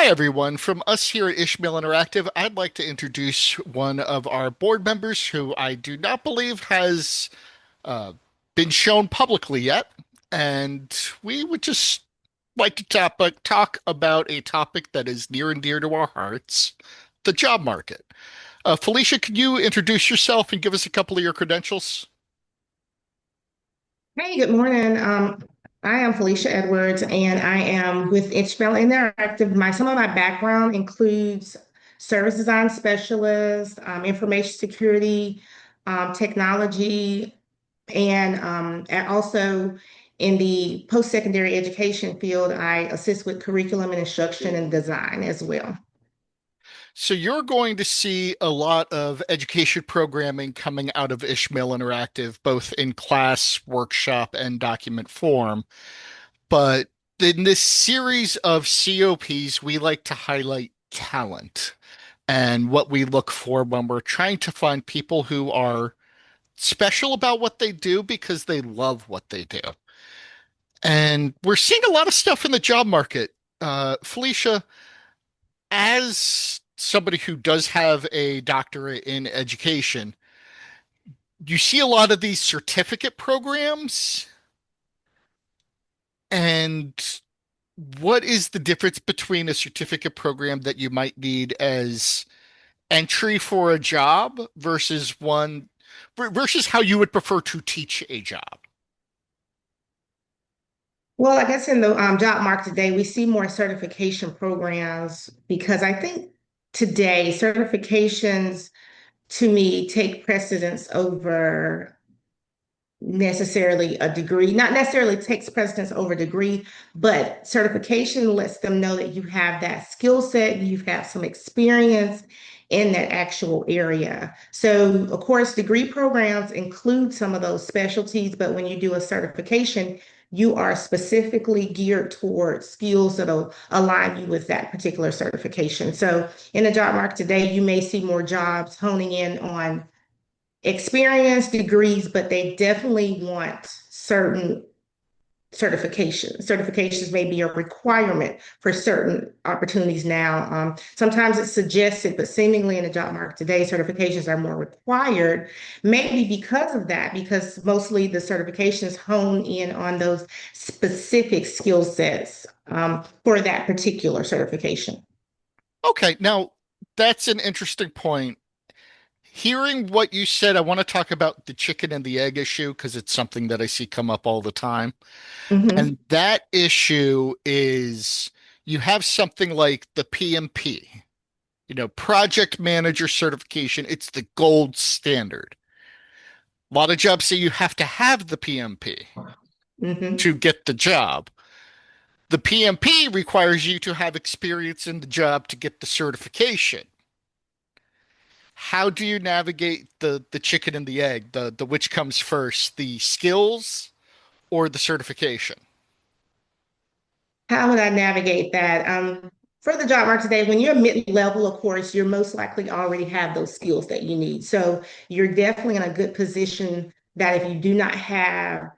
Hi, everyone. From us here at Ishmael Interactive, I'd like to introduce one of our board members who I do not believe has uh, been shown publicly yet. And we would just like to talk about a topic that is near and dear to our hearts, the job market. Felicia, can you introduce yourself and give us a couple of your credentials? Hey, good morning. I am Felicia Edwards, and I am with Ishmael Interactive. Some of my background includes service design specialist, information security, technology, and also in the post-secondary education field, I assist with curriculum and instruction and design as well. So you're going to see a lot of education programming coming out of Ishmael Interactive, both in class, workshop, and document form. But in this series of COPs, we like to highlight talent and what we look for when we're trying to find people who are special about what they do because they love what they do. And we're seeing a lot of stuff in the job market. Felicia, as somebody who does have a doctorate in education, you see a lot of these certificate programs. And what is the difference between a certificate program that you might need as entry for a job versus how you would prefer to teach a job? Well, I guess in the job market today, we see more certification programs because I think today certifications to me take precedence over necessarily a degree, not necessarily takes precedence over degree, but certification lets them know that you have that skill set, you've got some experience in that actual area. So, of course, degree programs include some of those specialties, but when you do a certification, you are specifically geared towards skills that'll align you with that particular certification. So, in the job market today, you may see more jobs honing in on experience degrees, but they definitely want certain certifications. Certifications may be a requirement for certain opportunities now. Sometimes it's suggested, but seemingly in the job market today, certifications are more required. Maybe because of that, because mostly the certifications hone in on those specific skill sets for that particular certification. Okay, now that's an interesting point. Hearing what you said, I want to talk about the chicken and the egg issue because it's something that I see come up all the time. Mhm. And that issue is you have something like the PMP, project manager certification. It's the gold standard. A lot of jobs say you have to have the PMP Mhm. to get the job. The PMP requires you to have experience in the job to get the certification. How do you navigate the chicken and the egg? The which comes first, the skills or the certification? How would I navigate that? For the job market today, when you're mid-level, of course, you're most likely already have those skills that you need. So you're definitely in a good position that if you do not have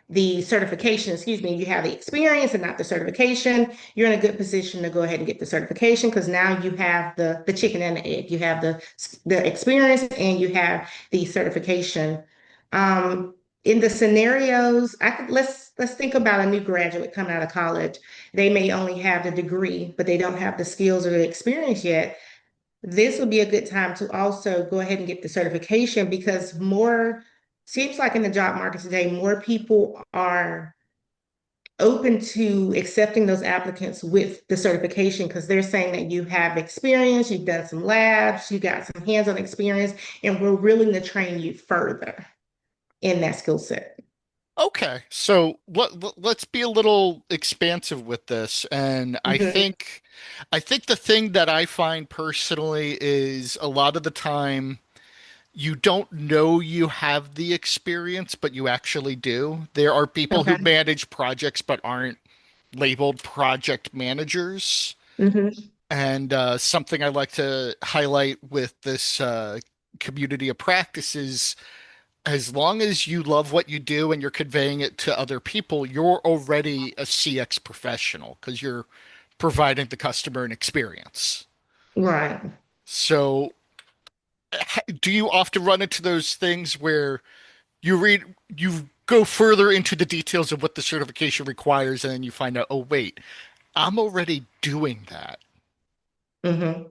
the certification, excuse me, you have the experience and not the certification, you're in a good position to go ahead and get the certification because now you have the chicken and the egg. You have the experience and you have the certification. In the scenarios, let's think about a new graduate coming out of college. They may only have the degree, but they don't have the skills or the experience yet. This would be a good time to also go ahead and get the certification because more seems like in the job market today, more people are open to accepting those applicants with the certification because they're saying that you have experience, you've done some labs, you got some hands-on experience, and we're willing to train you further in that skill set. Okay, so let's be a little expansive with this, and Mhm. I think the thing that I find personally is a lot of the time you don't know you have the experience, but you actually do. There are people who Okay. manage projects but aren't labeled project managers. Hmm. And something I like to highlight with this community of practices, as long as you love what you do and you're conveying it to other people, you're already a CX professional because you're providing the customer an experience. Right. So, do you often run into those things where you go further into the details of what the certification requires, and then you find out, oh, wait, I'm already doing that. Hmm.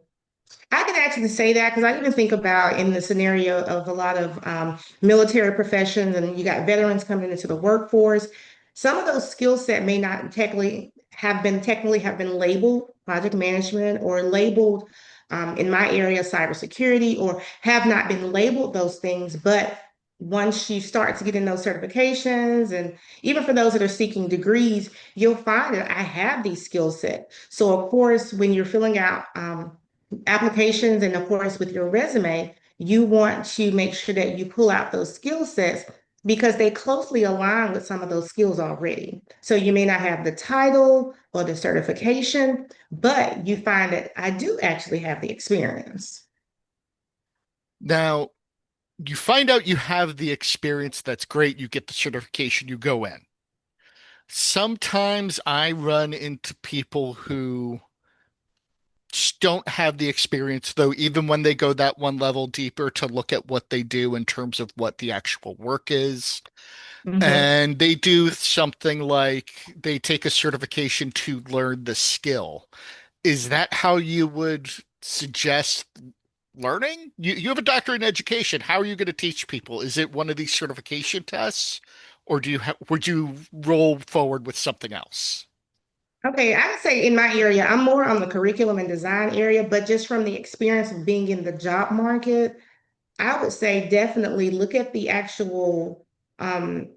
I can actually say that because I even think about in the scenario of a lot of military professions, and you got veterans coming into the workforce. Some of those skill set may not technically have been labeled project management or labeled in my area cybersecurity, or have not been labeled those things. But once you start to get in those certifications, and even for those that are seeking degrees, you'll find that I have these skill set. So of course, when you're filling out applications and of course with your resume, you want to make sure that you pull out those skill sets because they closely align with some of those skills already. So you may not have the title or the certification, but you find that I do actually have the experience. Now, you find out you have the experience, that's great. You get the certification, you go in. Sometimes I run into people who just don't have the experience, though, even when they go that one level deeper to look at what they do in terms of what the actual work is. Hmm. And they do something like they take a certification to learn the skill. Is that how you would suggest learning? You have a doctorate in education. How are you going to teach people? Is it one of these certification tests, or would you roll forward with something else? Okay, I would say in my area, I'm more on the curriculum and design area, but just from the experience of being in the job market, I would say definitely look at the actual um,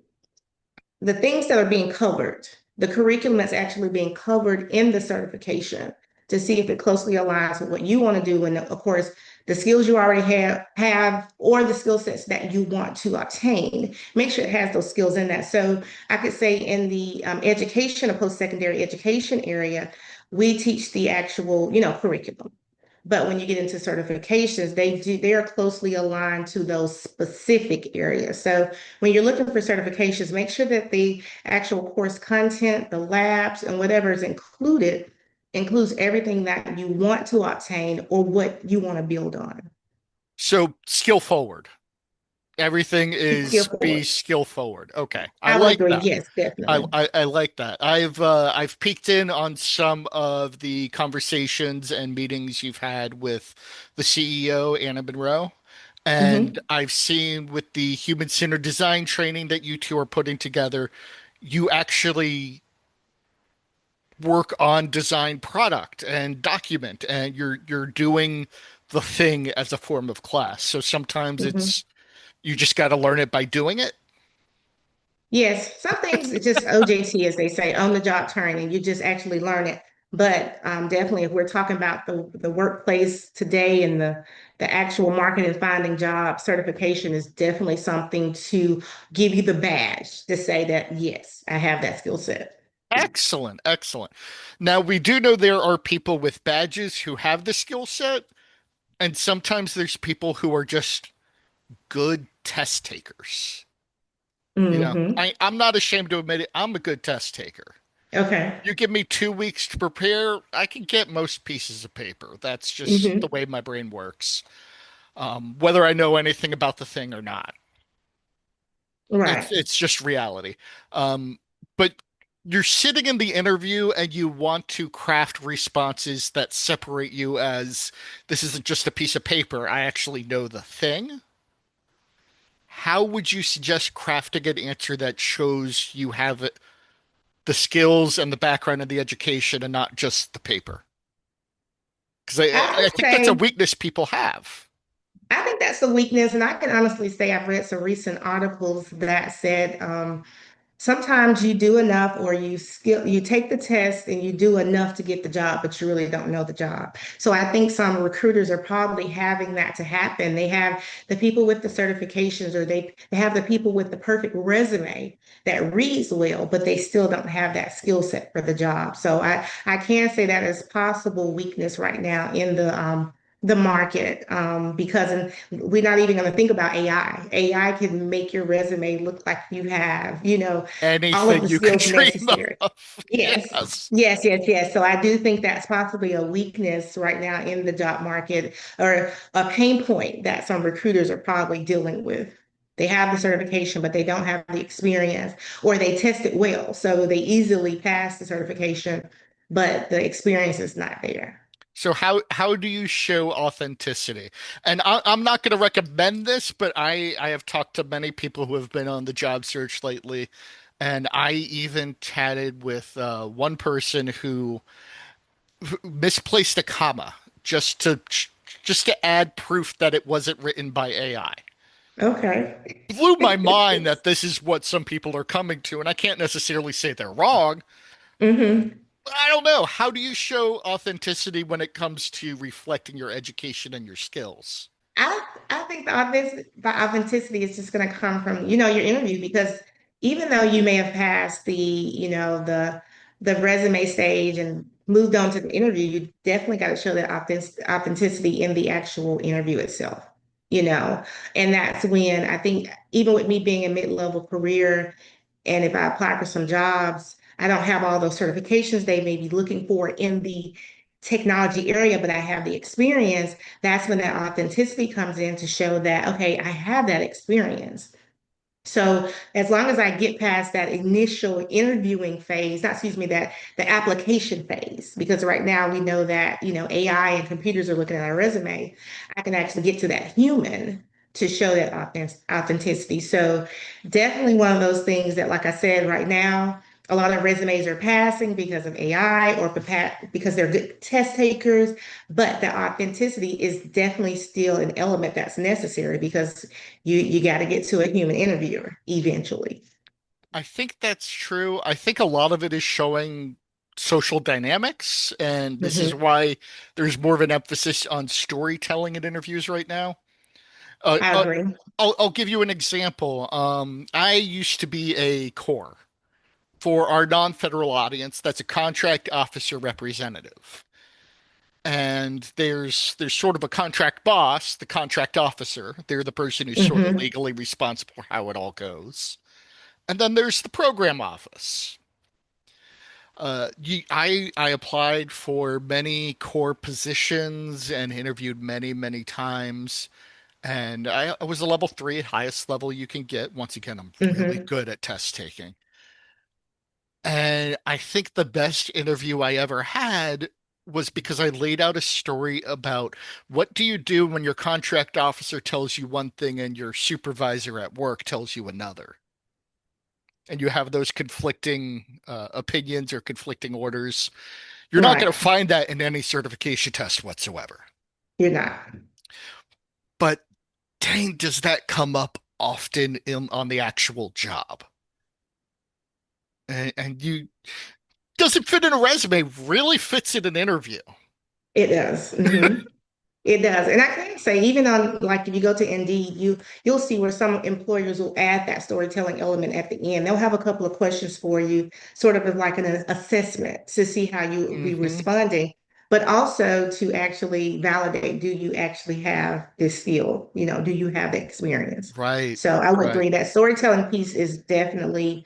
the things that are being covered, the curriculum that's actually being covered in the certification to see if it closely aligns with what you want to do. And of course, the skills you already have or the skill sets that you want to obtain, make sure it has those skills in that. So I could say in the education or post-secondary education area, we teach the actual, curriculum. But when you get into certifications, they are closely aligned to those specific areas. So when you're looking for certifications, make sure that the actual course content, the labs, and whatever is included includes everything that you want to obtain or what you want to build on. So skill forward. Everything Skill is be forward. skill forward. Okay, I I would like agree. that. Yes, definitely. I like that. I've peeked in on some of the conversations and meetings you've had with the CEO, Anna Monroe, and Hmm. I've seen with the human-centered design training that you two are putting together, you actually work on design product and document, and you're doing the thing as a form of class. So sometimes Hmm. it's you just got to learn it by doing it. Yes, some things it's just OJT, as they say, on the job training. You just actually learn it. But definitely, if we're talking about the workplace today and the actual market and finding jobs, certification is definitely something to give you the badge to say that yes, I have that skill set. Excellent, excellent. Now, we do know there are people with badges who have the skill set, and sometimes there's people who are just good test takers. Hmm. I'm not ashamed to admit it. I'm a good test taker. Okay. You give me 2 weeks to prepare, I can get most pieces of paper. That's just the Hmm. way my brain works, whether I know anything about the thing or not. Right. It's just reality. But you're sitting in the interview and you want to craft responses that separate you as this isn't just a piece of paper. I actually know the thing. How would you suggest crafting an answer that shows you have the skills and the background and the education and not just the paper? Because I I would think that's a say weakness people have. I think that's the weakness, and I can honestly say I've read some recent articles that said sometimes you do enough or you take the test and you do enough to get the job, but you really don't know the job. So I think some recruiters are probably having that to happen. They have the people with the certifications, or they have the people with the perfect resume that reads well, but they still don't have that skill set for the job. So I can say that is possible weakness right now in the the market because we're not even going to think about AI. AI can make your resume look like you have, all of Anything the you could skills dream necessary. of. Yes, Yes. yes, yes, yes. So I do think that's possibly a weakness right now in the job market or a pain point that some recruiters are probably dealing with. They have the certification, but they don't have the experience, or they test it well. So they easily pass the certification, but the experience is not there. So how do you show authenticity? And I'm not going to recommend this, but I have talked to many people who have been on the job search lately, and I even chatted with one person who misplaced a comma just to just to add proof that it wasn't written by AI. Okay. Blew my mind that this is what some people are coming to, and I can't necessarily say they're wrong. hmm I don't know. How do you show authenticity when it comes to reflecting your education and your skills? I think the authenticity is just going to come from, your interview because even though you may have passed the resume stage and moved on to the interview, you definitely got to show that authenticity in the actual interview itself, you know. And that's when I think even with me being a mid-level career, and if I apply for some jobs, I don't have all those certifications they may be looking for in the technology area, but I have the experience. That's when that authenticity comes in to show that, okay, I have that experience. So as long as I get past that initial interviewing phase, not excuse me, that the application phase, because right now we know that, AI and computers are looking at our resume, I can actually get to that human to show that authenticity. So definitely one of those things that, like I said, right now, a lot of resumes are passing because of AI or because they're good test takers, but the authenticity is definitely still an element that's necessary because you got to get to a human interviewer eventually. I think that's true. I think a lot of it is showing social dynamics, and this is hmm why there's more of an emphasis on storytelling in interviews right now. Uh, I uh, agree. I'll give you an example. I used to be a core for our non-federal audience. That's a contract officer representative. And there's sort of a contract boss, the contract officer. They're the person who's sort of hmm legally responsible for how it all goes. And then there's the program office. I applied for many core positions and interviewed many times, and I was a level three, highest level you can get. Once again, I'm really hmm good at test taking. And I think the best interview I ever had was because I laid out a story about what do you do when your contract officer tells you one thing and your supervisor at work tells you another. And you have those conflicting opinions or conflicting orders. You're not going Right. to find that in any certification test whatsoever. You're not. But dang, does that come up often on the actual job? And you doesn't fit in a resume, really fits in an interview. It does. It does. And I can say, even on like if you go to Indeed, you'll see where some employers will add that storytelling element at the end. They'll have a couple of questions for you, sort of like an assessment to see how you will be Hmm. responding, but also to actually validate, do you actually have this skill? Do you have the experience? Right, So I would right. agree that storytelling piece is definitely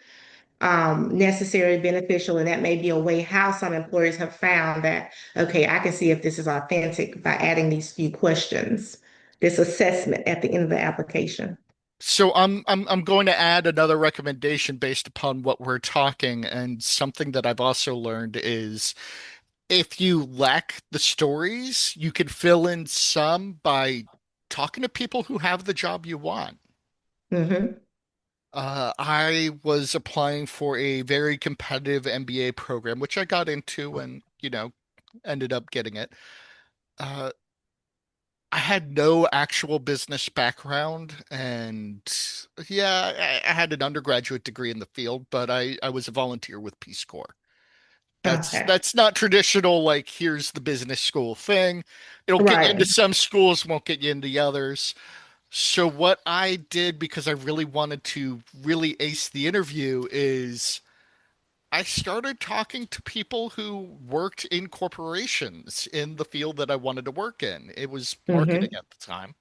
necessary, beneficial, and that may be a way how some employers have found that, okay, I can see if this is authentic by adding these few questions, this assessment at the end of the application. So I'm going to add another recommendation based upon what we're talking, and something that I've also learned is if you lack the stories, you can fill in some by talking to people who have the job you want. hmm I was applying for a very competitive MBA program, which I got into and, ended up getting it. Uh, I had no actual business background, and yeah, I had an undergraduate degree in the field, but I was a volunteer with Peace Corps. That's Okay. that's not traditional, like here's the business school thing. It'll get you into Right. some schools, won't get you into the others. So what I did because I really wanted to really ace the interview is I started talking to people who worked in corporations in the field that I wanted to work in. It was marketing Hmm. at the time.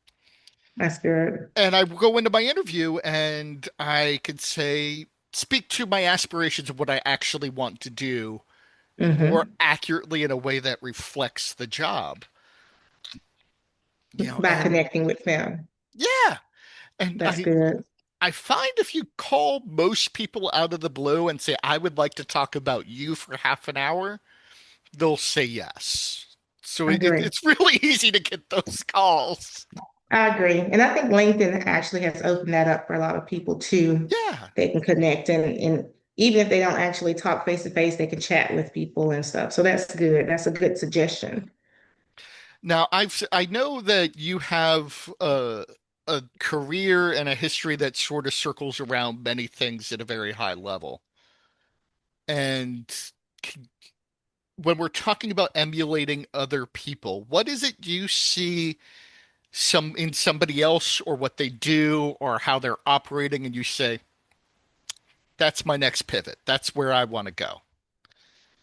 That's good. And I would go into my interview and I could say, speak to my aspirations of what I actually want to do more Hmm. accurately in a way that reflects the job. By And connecting with them. yeah, and That's good. I find if you call most people out of the blue and say, I would like to talk about you for half an hour, they'll say yes. So I agree. it's really easy to get those calls. I agree. And I think LinkedIn actually has opened that up for a lot of people too. Yeah. They can connect and even if they don't actually talk face to face, they can chat with people and stuff. So that's good. That's a good suggestion. Now I know that you have a career and a history that sort of circles around many things at a very high level. And when we're talking about emulating other people, what is it you see some in somebody else or what they do or how they're operating and you say, that's my next pivot. That's where I want to go.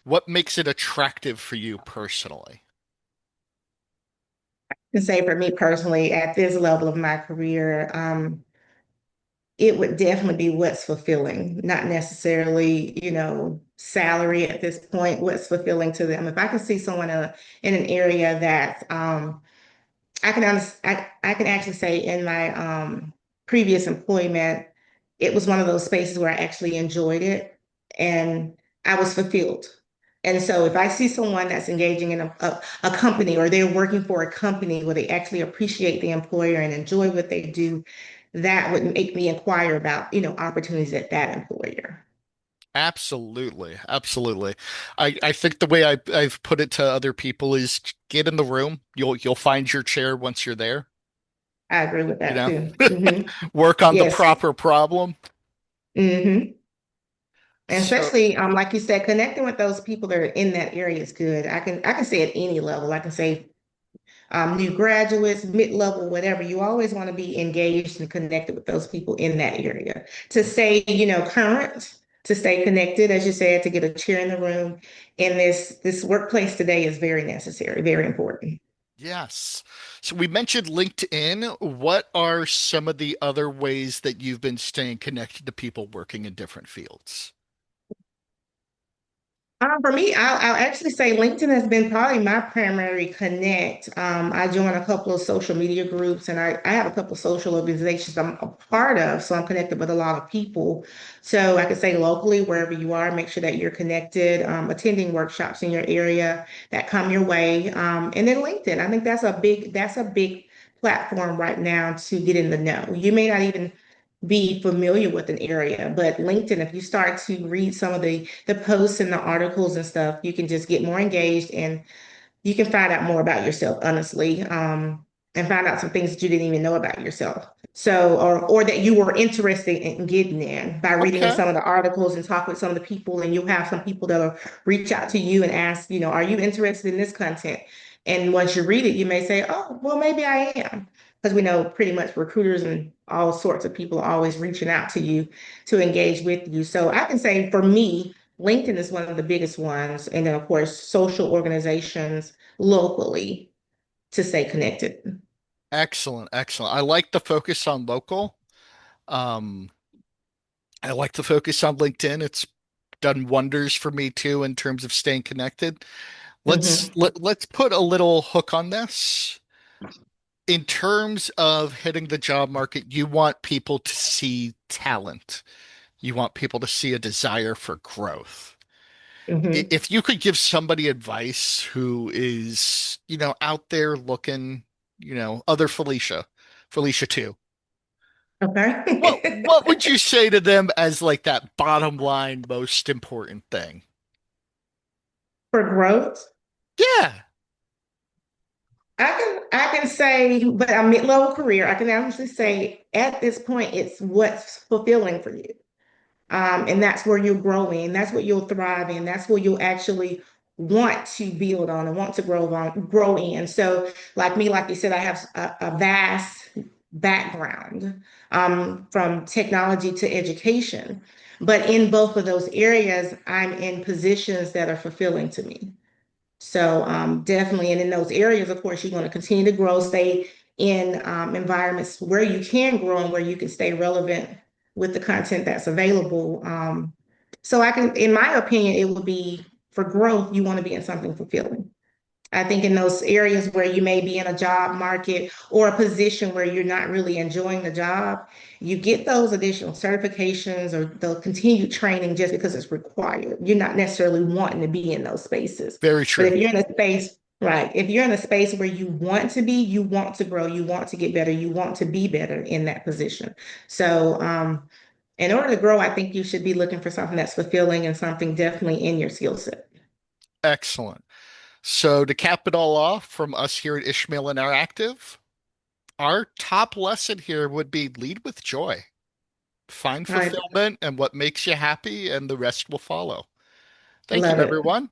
What makes it attractive for you personally? To say for me personally, at this level of my career, it would definitely be what's fulfilling, not necessarily, salary at this point, what's fulfilling to them. If I can see someone in an area that I can actually say in my previous employment, it was one of those spaces where I actually enjoyed it and I was fulfilled. And so if I see someone that's engaging in a company or they're working for a company where they actually appreciate the employer and enjoy what they do, that would make me inquire about, opportunities at that employer. Absolutely. Absolutely. I think the way I've put it to other people is get in the room. You'll find your chair once you're there, I agree with you that know. too. Work on the Yes. proper problem. Hmm. And So, especially, like you said, connecting with those people that are in that area is good. I can say at any level. I can say new graduates, mid-level, whatever. You always want to be engaged and connected with those people in that area to stay, current, to stay connected, as you said, to get a chair in the room. And this workplace today is very necessary, very important. yes. So we mentioned LinkedIn. What are some of the other ways that you've been staying connected to people working in different fields? For me, I'll actually say LinkedIn has been probably my primary connect. I join a couple of social media groups and I have a couple of social organizations I'm a part of. So I'm connected with a lot of people. So I could say locally, wherever you are, make sure that you're connected, attending workshops in your area that come your way. And then LinkedIn, I think that's a big platform right now to get in the know. You may not even be familiar with an area. But LinkedIn, if you start to read some of the posts and the articles and stuff, you can just get more engaged and you can find out more about yourself, honestly, and find out some things that you didn't even know about yourself. So, or that you were interested in getting in by reading in Okay. some of the articles and talk with some of the people, and you'll have some people that'll reach out to you and ask, are you interested in this content? And once you read it, you may say, oh, well, maybe I am. Because we know pretty much recruiters and all sorts of people are always reaching out to you to engage with you. So I can say for me, LinkedIn is one of the biggest ones. And then, of course, social organizations locally to stay connected. Excellent. Excellent. I like the focus on local. Um, I like the focus on LinkedIn. It's done wonders for me too in terms of staying connected. Hmm. Let's put a little hook on this. In terms of hitting the job market, you want people to see talent. You want people to see a desire for growth. Hmm. If you could give somebody advice who is, out there looking, other Felecia too, what Okay. would you say to them as like that bottom line most important thing? For growth, Yeah. I can say, but a mid-level career, I can honestly say at this point, it's what's fulfilling for you. And that's where you're growing. That's what you'll thrive in. That's where you'll actually want to build on and want to grow in. So, like me, like you said, I have a vast background, from technology to education. But in both of those areas, I'm in positions that are fulfilling to me. So definitely, and in those areas, of course, you're going to continue to grow, stay in environments where you can grow and where you can stay relevant with the content that's available. So I can, in my opinion, it would be for growth, you want to be in something fulfilling. I think in those areas where you may be in a job market or a position where you're not really enjoying the job, you get those additional certifications or the continued training just because it's required. You're not necessarily wanting to be in those spaces. Very But true. if you're in a space, right, if you're in a space where you want to be, you want to grow, you want to get better, you want to be better in that position. So, in order to grow, I think you should be looking for something that's fulfilling and something definitely in your skill set. Excellent. So to cap it all off from us here at Ishmael Interactive, our top lesson here would be lead with joy. Find I fulfillment and what makes you happy, and the rest will follow. Thank you, love it. everyone.